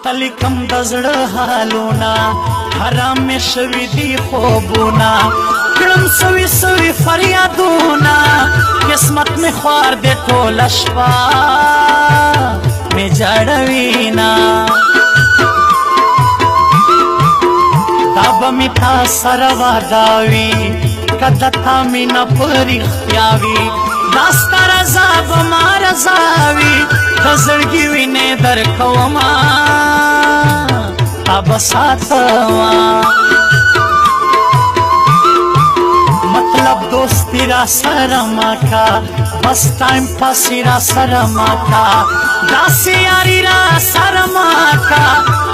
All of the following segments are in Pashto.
تلیکم دزړه حالونا حرام می شوی دی خوبونا کړم سوی سوی فریادونا قسمت می خوار دی ټول شپه می جړوینا دا به می تا سره واداوي کده تا می نه پرختیاوي دا ستا رضا به ما رضاوي د زړګي وینې درکوما تا به ساتما مطلب دوستی را سره ما کا بس ټایم پاسی را سره ما کا داسې یاري را سره ما کا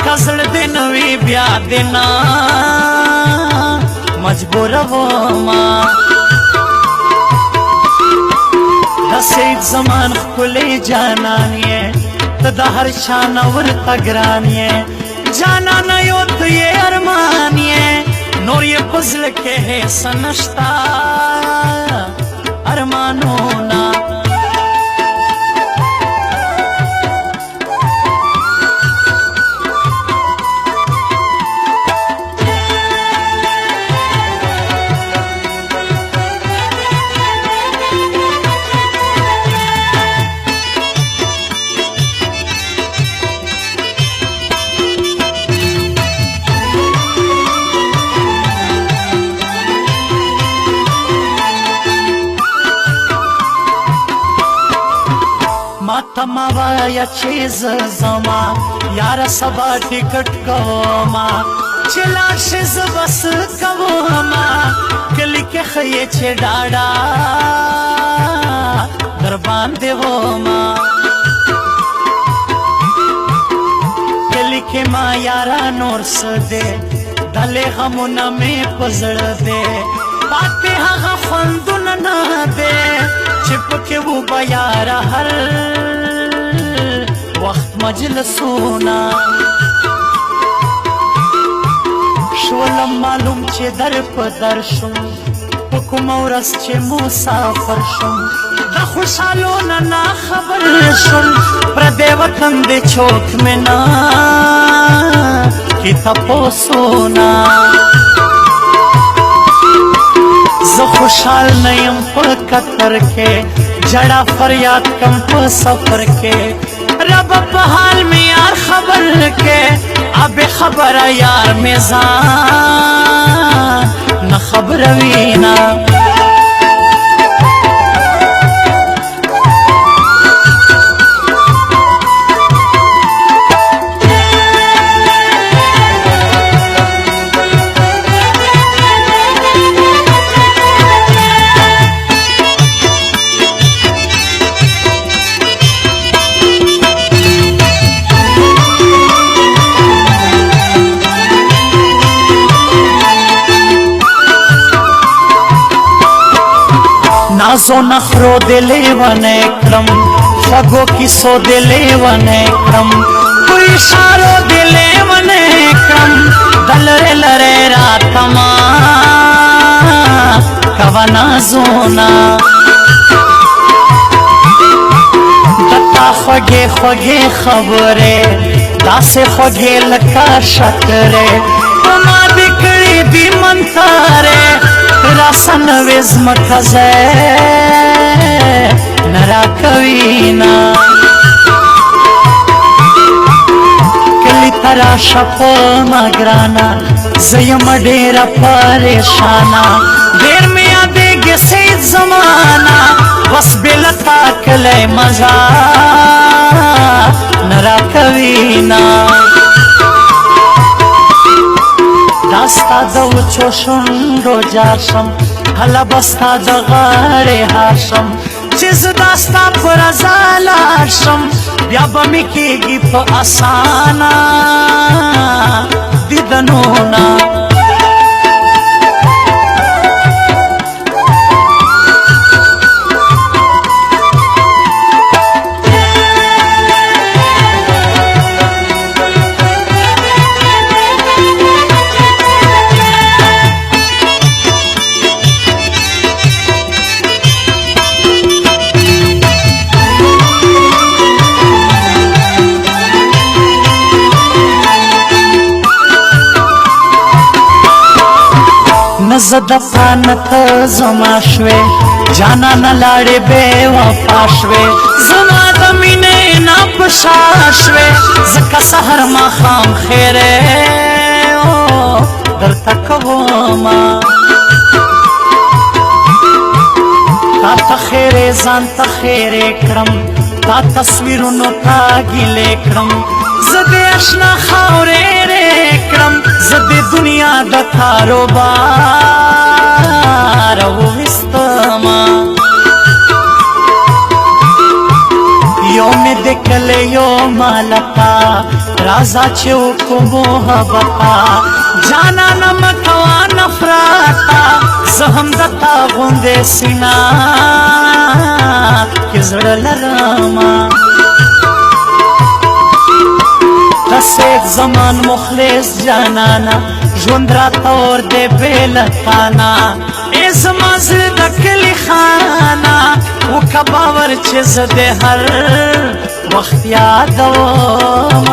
که زړه دې نه وي بیا دې نه مجبوره وما د سید زمان ښکلی جانان یې ته د هر چا نه ورته ګران یې جانانه یو ته یې ارمان یې نور یې په زړه کې هېڅ نشته ارمانونه ما وایا چې زما یاره سبا ټیکټ کوما چې لاړ شې زه بس کوما کلي کې ښیې چې ډاډا در باندې وما کلي کې ما یاره نور څه دی دلې غمونه مې په زړه دی پاتې هغه خوندونه نه دی چې پکې و به یاره هر وقت مجلسونا شولم معلوم چې در په در شم په کومه ورځ چې مسافر شم د خوشحالو نه ناخبر شم پردی وطن د چوک مې نه کې تپوسونه زه خوشحال نه یم په قطر کې جړه فریاد کم په سفر کې رب په حال می یار خبر کې اب خبر یار می ځان نه خبروینا نازو نخرو دلې ونه کړم خوږو کیسو دلې ونه کړم په اشارو دلې ونه کړم د لرې لرې راته ما کوه نازونه درته خوږې خوږې خبرې داسې خوږې لکه شکرې په ما دې کړې دي منتارې راسن وزمکه زه نه راکوینا کلي ته راشه په ما ګرانه زه یم ډېره پریشانه ډېر مې یادېږي سید زمانه بس بې له تا کلی مزه نه راکوینا دا ستا د وچو شونډو جار شم هله به ستا د غاړې هار شم چې زه دا ستا په رضا لاړ شم بیا به مې کېږي په اسانه دیدنونه زد پانت زما شوی جانا نلاړې بے وفا شوی زما د مینې نه پشا شوی زکه سحر ماښام خیرې درته کومه تا ته خیرې ځان ته خیرې کړم تا تصویرونو ته ګیلې کړم زه دې اشنا خاورې رې کړم زه دې دنیا د کاروبار وویستمه یو مې د کلی یو مالکه راځه چې وکړو محبته جانانه مه کوه نفرته زه هم د تا غوندې سینه کې زړه لرمه ته سید زمان مخلص جانانا ژوند راته اور دی بې له تانه ای زما زړه د کلي خانه وکه باور چې زه دې هر وخت یادوم